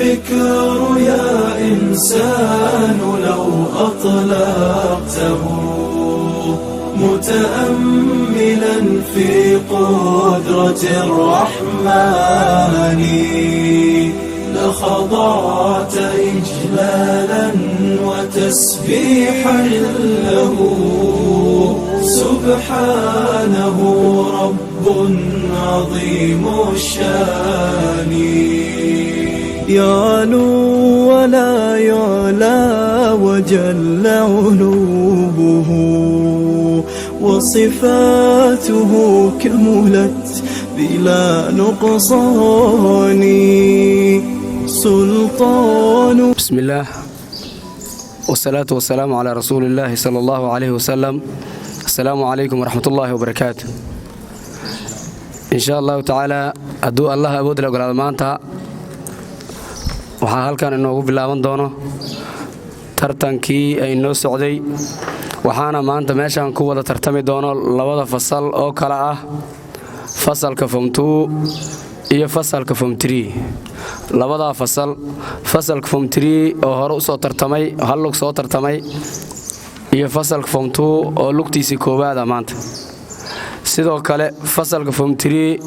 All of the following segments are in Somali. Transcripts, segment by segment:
الفكر يا إنسان لو أطلقته متأملا في قدرة الرحمن لخضعت إجلالا وتسبيحا له سبحانه رب عظيم الشان يعلو ولا يعلى وجل علوه وصفاته كملت بلا نقصان سلطان. بسم الله والصلاة والسلام على رسول الله صلى الله عليه وسلم. السلام عليكم ورحمة الله وبركاته. إن شاء الله تعالى أدو الله أبود لك الألمانتا waxaa halkan inoogu bilaaban doono tartankii ay noo socday waxaana maanta meeshaan ku wada tartami doono labada fasal oo kala ah fasalka form 2 iyo fasalka form 3 labada fasalka form 3 oo hore u soo tartamay hal lug soo tartamay iyo fasalka form 2 oo lugtiisii koowaad maanta sidoo kale fasalka form 3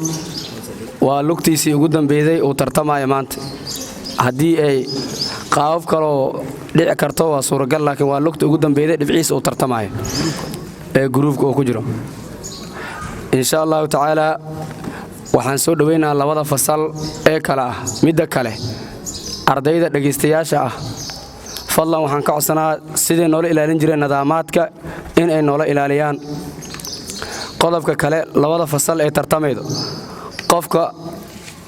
waa lugtiisii ugu dambeeyay uu tartamay maanta haddii ay qaab kaloo dhici karto waa suuragal laakiin waa lugta ugu dambeeyay dhibciisa uu tartamayo ee groupka uu ku jiro insha Allah taala waxaan soo dhaweynaa labada fasal ee kala ah midda kale ardayda dhageystayaasha ah fadlan waxaan ka codsanaa sidii noola ilaalin jireen nidaamaadka in ay noola ilaaliyaan qodobka kale labada fasal ee tartamaydo qofka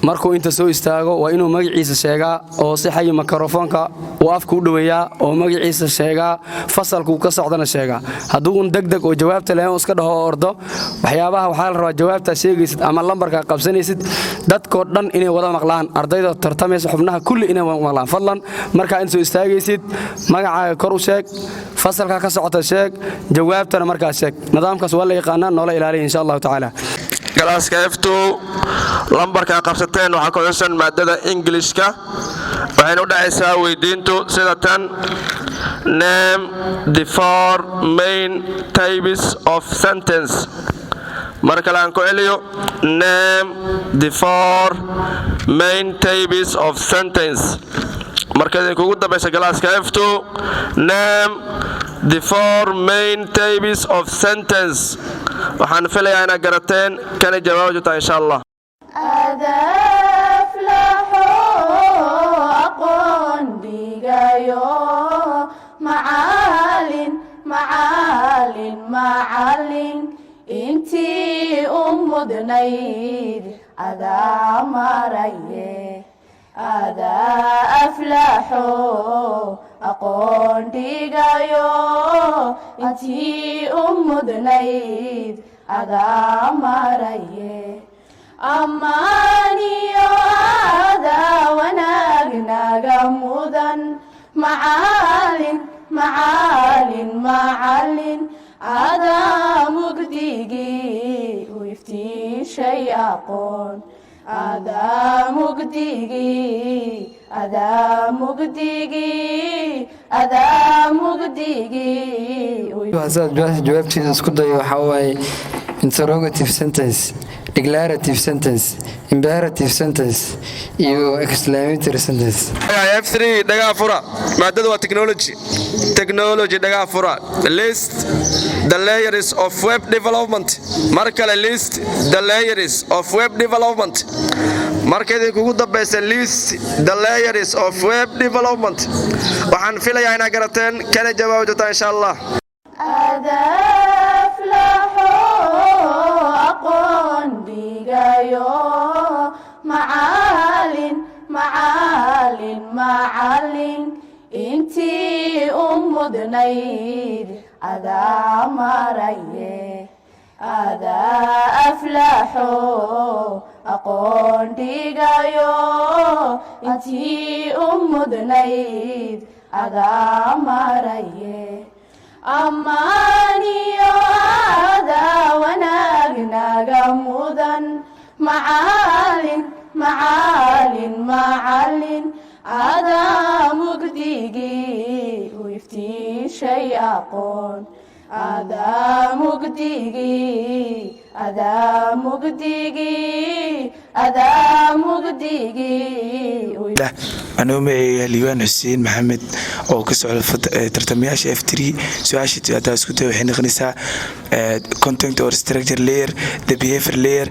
markuu inta soo istaago waa inuu magaciisa sheegaa oo si xay mikrofoonka uu afku u dhaweeyaa oo magaciisa sheegaa fasalku ka socdana sheegaa hadduu degdeg oo jawaabta leeyahay iska dhaho ordo waxyaabaha waxa la rabaa jawaabta sheegaysid ama lambarka qabsanaysid dadko dhan inay wada maqlaan ardayda tartamaysa xubnaha kulli inay wada maqlaan fadlan marka in soo istaagaysid magacaaga kor u sheeg fasalka ka socda sheeg jawaabtana marka sheeg nidaamkaas waa la yaqaanaa noola ilaaliyo insha Allah taala galaaska F2 lambarka qabsateen waxa ku xusan maadada Englishka waxayna u dhacaysaa weydiintu sida tan name the four main types of sentence marka la ku celiyo name the four main types of sentence marka ay kugu dambaysa galaaska F2 name the four main types of sentence waxaan filayaa inaad garateen kana jawaabta insha Allah هذا أفلحوا أقون ديجايو معالٍ إنتي دنيد هذا مريه هذا أفلحوا أقون ديجايو إنتي دنيد هذا مريه أماني هذا وناقنا مدن معال هذا مقديقي ويفتي شيء أقول هذا مقديقي جوابتي اسكو دايو waxa way interrogative sentence declarative sentence imperative sentence iyo exclamatory sentence F3 dhaga fura maadadu waa technology dhaga fura list the layers of web development markale list the layers of web development markay kugu dambaysa list the layers of web development waxaan filayaa inaad garateen kana jawaabto insha Allah معال انتي دنيد هذا مريه هذا أفلحوا أقون ديجايو انتي دنيد هذا مريه أماني هذا وناقنا مدن معال adaa mugdigii u iftiishay aqoon adaa mugdigii anuu magaceeya liibaan xuseen maxamed oo ka socda tartamayaasha F3 su-aasha haddaa isku day waxay noqonaysaa content or structure layer, the behavior layer,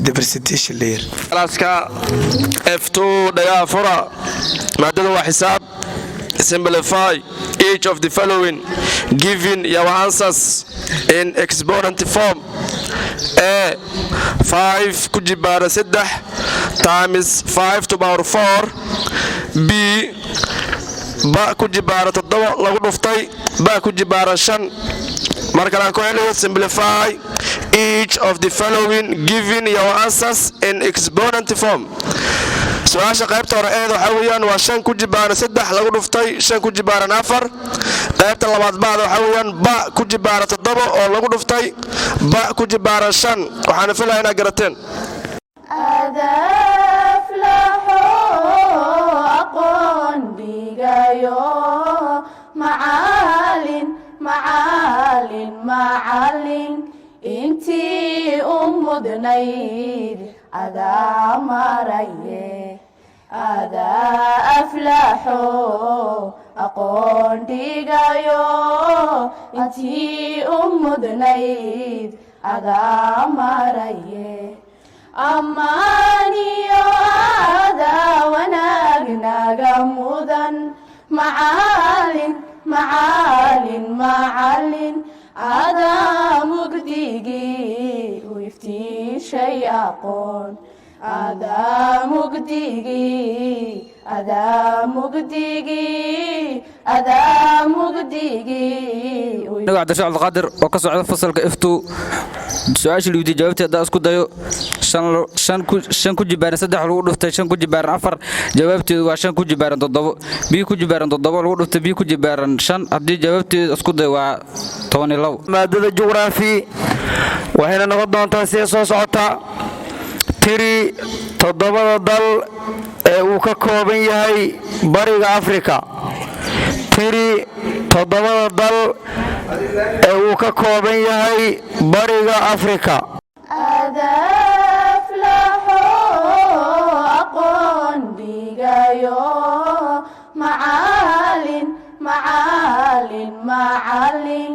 the presentation layer. Kalaaska F2 dhagaa fura maadada waa xisaab. Simplify each of the following given your answers in exponent form. A 5 ku jibaara 3 times 5 to the power 4. B ba ku jibaara 7 lagu dhuftay ba ku jibaara 5. marka la kooxdo simplify each of the following given your answers in exponent form. su-aasha qaybta hore eed waxa weeyaan waa 5 ku jibaaran 3 lagu dhuftay 5 ku jibaaran 4. qaybta labaad baad waxa weeyaan ba ku jibaaran 7 oo lagu dhuftay ba ku jibaaran 5. waxaan filayaa inaad garateen. adaflaho aqoon dhigayo macalin intii u mudnayd adaa maraye adaa aflaxo aqoon dhigayo intii u mudnayd adaa maraye ammaaniyo adaa wanaagnaga mudan macalin adaa mugdigii u iftiishay aqoon adaa mugdigii cabdishaaq cabdiqaadir oo ka socda fasalka F2 su-aasha liiwdi jawaabteeda haddaa isku dayo 5 ku jibaaran 3 lagu dhuftay 5 ku jibaaran 4 jawaabteedu waa 5 ku jibaaran 7 b ku jibaaran 7 lagu dhuftay b ku jibaaran 5 haddii jawaabteedu isku dayo waa 12. maadada juqraafi waxayna noqon doontaa sida soo socota tiri 7 dal ee uu ka kooban yahay bariga Afrika. tiri 7 dal ee uu ka kooban yahay bariga Afrika. adaflaho aqoon dhigayo macalin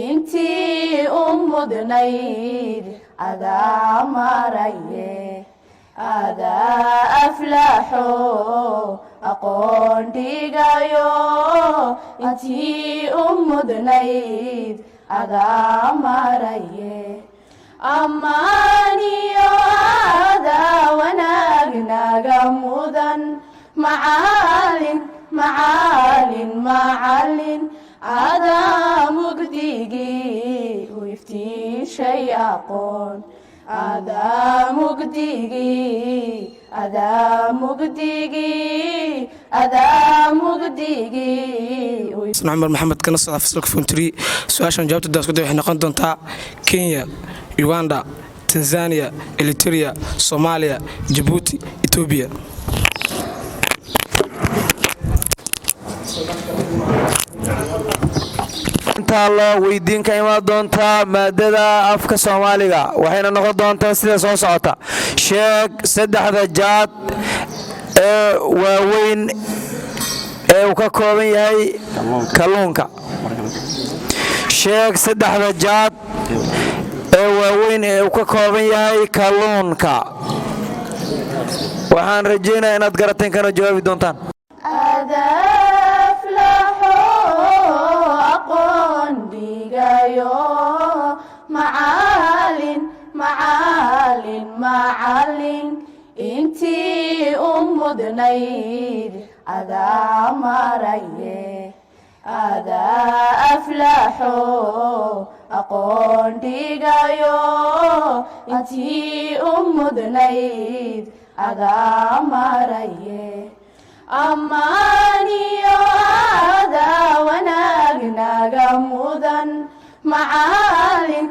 intii u mudnayd adaa maraye adaa aflaxo aqoon dhigayo intii u mudnayd adaa maraye ammaaniyo adaa wanaagnaga mudan macalin adaa mugdigii u iftiishay aqoon adaa mugdigii cumar maxamed kana socda fasalka F3 su-aashan jawaabteeda isku day waxay noqon doontaa Kenya, Uganda, Tanzania, Eritrea, Somalia, Djibouti, Ethiopia. inta loo weydiin ka imaan doontaa maadada afka Soomaaliga waxayna noqon doontaa sida soo socota sheeg 3 jaad ee waaweyn ee uu ka kooban yahay kalluunka. sheeg 3 jaad ee waaweyn ee uu ka kooban yahay kalluunka. waxaan rajaynayaa inaad garateen kana jawaabi doontaan. aqoon dhigayo macalin intii u mudnayd adaa maraye adaa aflaxo aqoon dhigayo intii u mudnayd adaa maraye ammaaniyo adaa wanaagnaga mudan macalin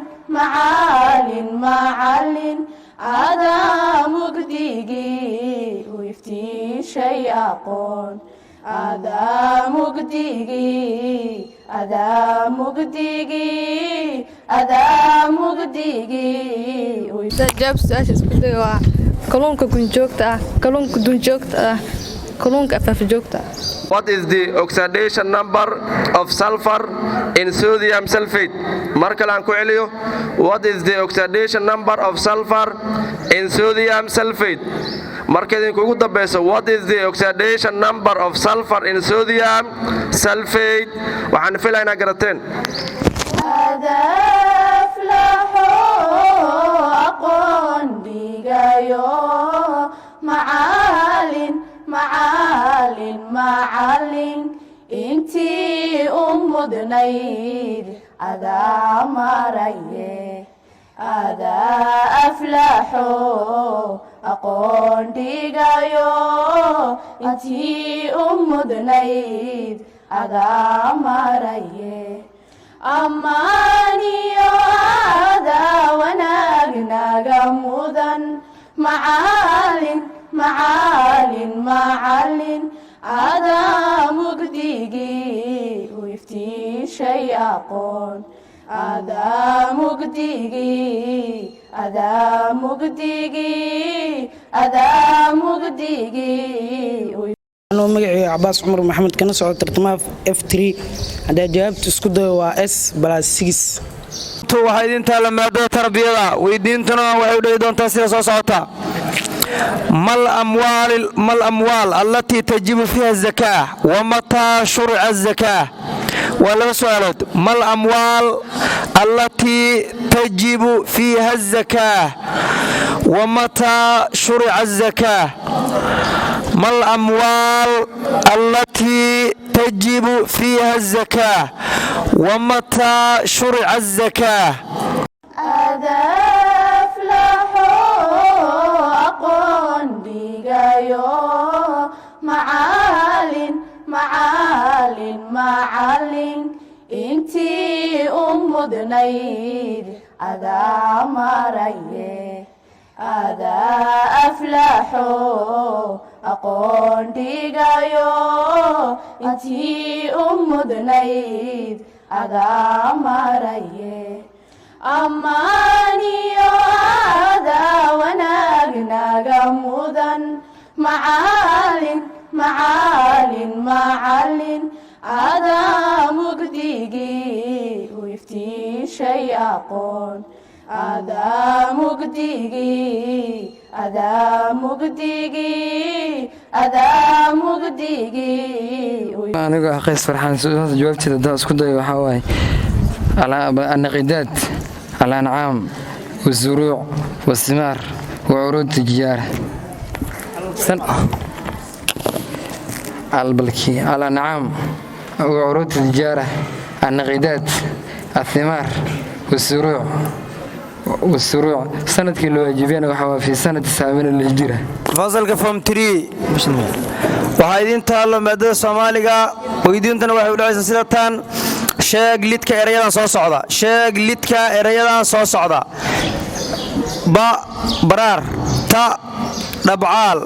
adaa mugdigii u iftiishay iftiishay aqoon adaa mugdigii adaa mugdigii adaa mugdigii jawaab su-aasha isku dayo waa kalluunka gunjoogta ah kalluunka dunjoogta ah kalluunka afaafjoogta ah. What is the oxidation number of sulfur in sodium sulfate? Markale aan ku celiyo. What is the oxidation number of sulfur in sodium sulfate? Markale ugu dambayso. What is the oxidation number of sulfur in sodium sulfate? Waxaan filaynaa garateen. adaflaxo aqoon dhigayo macalin macalin macalin intii u mudnayd adaa maraye adaa aflaxo aqoon dhigayo intii u mudnayd adaa maraye ammaaniyo adaa wanaagnaga mudan macalin macalin macalin adaa mugdigii u iftiishay aqoon adaa mugdigii adaa mugdigii adaa mugdigii anuu magacayga cabaas cumar maxamed kana socdo tartamaha F3 hadaa jawaabta isku dayo waa S+6 waxaa idin taala maadada tarbiyada weydiintuna waxay u dhihi doontaa sida soo socota ما الأموال التي تجب فيها الزكاة ومتى شرع الزكاة ولا سؤالات ما الأموال التي تجب فيها الزكاة ومتى شرع الزكاة ما الأموال التي تجب فيها الزكاة ومتى شرع الزكاة aqoon dhigayo macalin macalin macalin intii u mudnayd adaa maraye adaa aflaxo aqoon dhigayo intii u mudnayd adaa maraye ammaaniyo adaa wanaagnaga mudan macalin macalin macalin adaa mugdigii u iftiishay aqoon adaa mugdigii adaa mugdigii adaa mugdigii anigu qays farxaan jawaabteeda daa isku dayo waxaa waaye النقيدات الأنعام والزروع والثمار وعروض التجارة الأنعام وعروض التجارة النقيدات الثمار والزروع سنة كيلو واجبين وحوا في سنة 7 الهجرة fasalka form 3 waxaa idin taalo maadada Soomaaliga weydiintana waxay u dhacaysaa sida tan sheeg lidka erayadan soo socda sheeg lidka erayadan soo socda ba baraar ta dhabcaal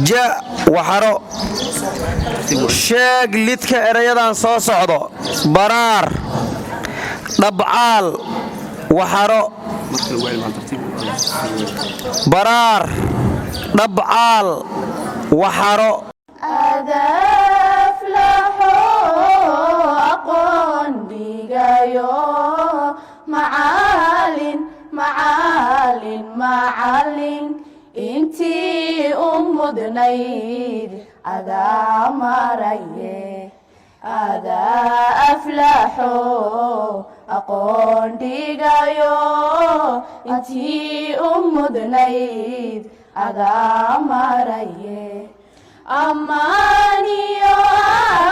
ja waxaro sheeg lidka erayadan soo socdo baraar dhabcaal waxaro baraar dhabcaal waxaro aqoon dhigayo macalin macalin macalin intii u mudnayd adaa maraye adaa aflaxo aqoon dhigayo intii u mudnayd adaa maraye ammaaniyo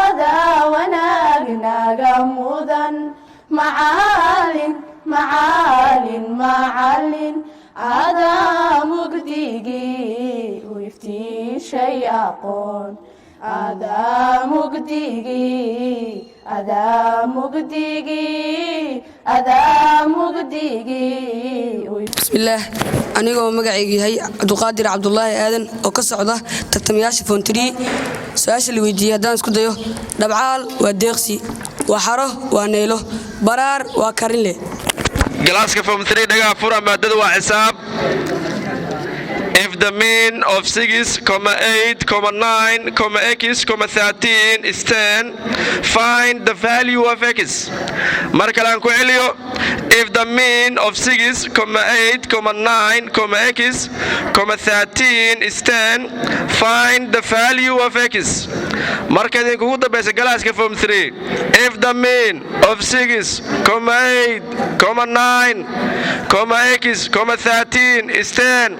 adaa wanaagnaga mudan macalin macalin macalin adaa mugdigii u iftiishay aqoon adaa mugdigii adaa mugdigii adaa mugdigii bismillaah anigoo magacaygu yahay cabduqaadir cabdulaahi aadan oo ka socda tartamayaasha foontirii su-aasha la weydiiyey haddaan isku dayo dhabcaal waa deeqsi waxaro waa neylo baraar waa karinle galaaska form 3 dhagaha fura maadada waa xisaab. If the mean of 6, 8, 9, x, 13 is 10, find the value of x. Markalaan ku celiyo. If the mean of 6, 8, 9, x, 13 is 10, find the value of x. Marka idinkugu dambaysa galaaska form 3. If the mean of 6, 8, 9, x, 13 is 10,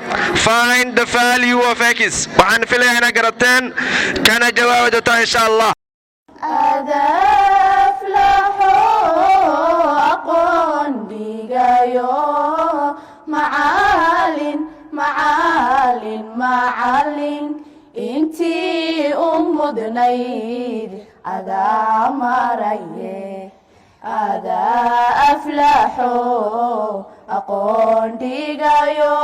find the value of x. waxaan filayaa inaad garateen kana jawaabi doontaa insha allah. adaflaxo aqoon dhigayo macalin macalin macalin intii u mudnayd adaa maraye adaa aflaxo aqoon dhigayo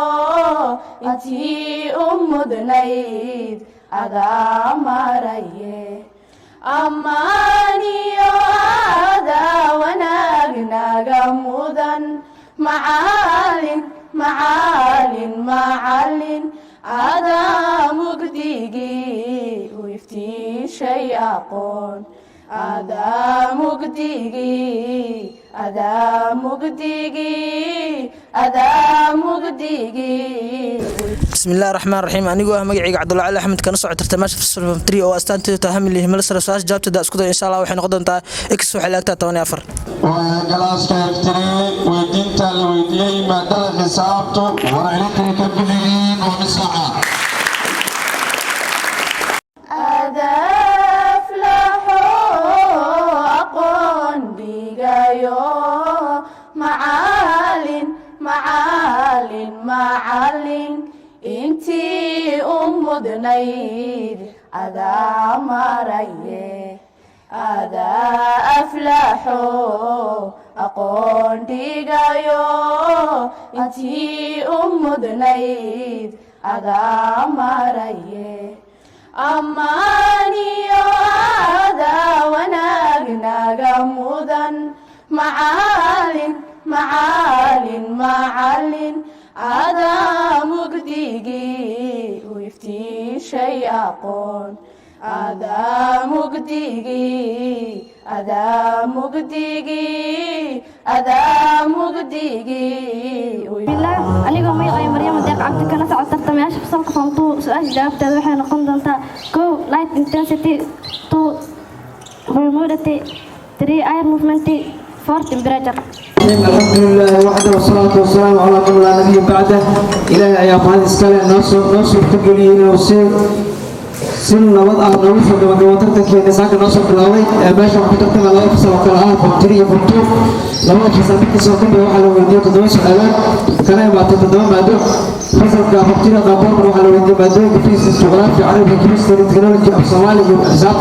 intii u mudnayd adaa maraye ammaaniyo adaa wanaagnaga mudan macalin macalin macalin adaa mugdigii u iftiishay aqoon adaa mugdigii adaa mugdigii adaa mugdigii bismillahi raxmaan raxiim anigoo ah magacayga cabdulla cali axmed kana socod tartamaasha fasal 3 oo astaanteedu tahay hamil himil sare su-aasha jawaabteeda isku day insha allah waxay noqon doontaa x waxay laagtaa 14 galaaska F3 weydiinta la weydiiyey maadada xisaabtu warcelinta ka bixiin oo misaca adaflaxo aqoon dhigayo macalin macalin macalin intii u mudnayd adaa maraye adaa aflaxo aqoon dhigayo intii u mudnayd adaa maraye ammaaniyo adaa wanaagnaga mudan macalin macalin macalin adaa mugdigii u iftiishay aqoon adaa mugdigii adaa mugdigii adaa mugdigii anigoo magacay maryama deeq cabdi kana socod tartamayaasha fasalka form 2 su-aasha jawaabteeda waxay noqon doontaa 2 light intensity 2 humidity 3 air movement 4 temperature الحمد لله وحده والصلاة والسلام على من لا نبي بعده إلهي أيام هذه السكالة نصر تقليين وسير سن وضع نوصل بمدواتك كي نساك نصر بلاوي باشا وحدتك على أفسا وكالعاب ومترية فمتوف لما تسابق سوكين بوحة لو يديو تدوي سؤالات كان يبقى تتدوي بعده فصل كافتيرة قابور بوحة لو يديو بعده كفيس الجغرافي عربي كريستي تكنولوجي أو صومالي والأحزاب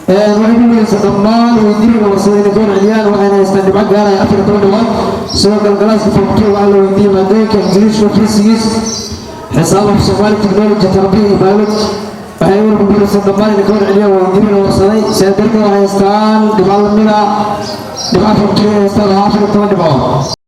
waxaynu leeyahay dhammaan weydiinta warsadayna doon ciliyaan waxayna haystaan dhibco gaaraya 4 dhawaad sidoo kale galaaska foomkiisa waxaa la weydiiyey maadooyinka ingiriiska fiisigiis xisaabta soomaali technology tarbiya iyo biology waxay u rubuuraysaa dhammaan inay doon ciliyaan weydiinta warsaday sidaa darteed waxay haystaan dhibco lamida dhibco foomkiisa haystaan 4 dhibcood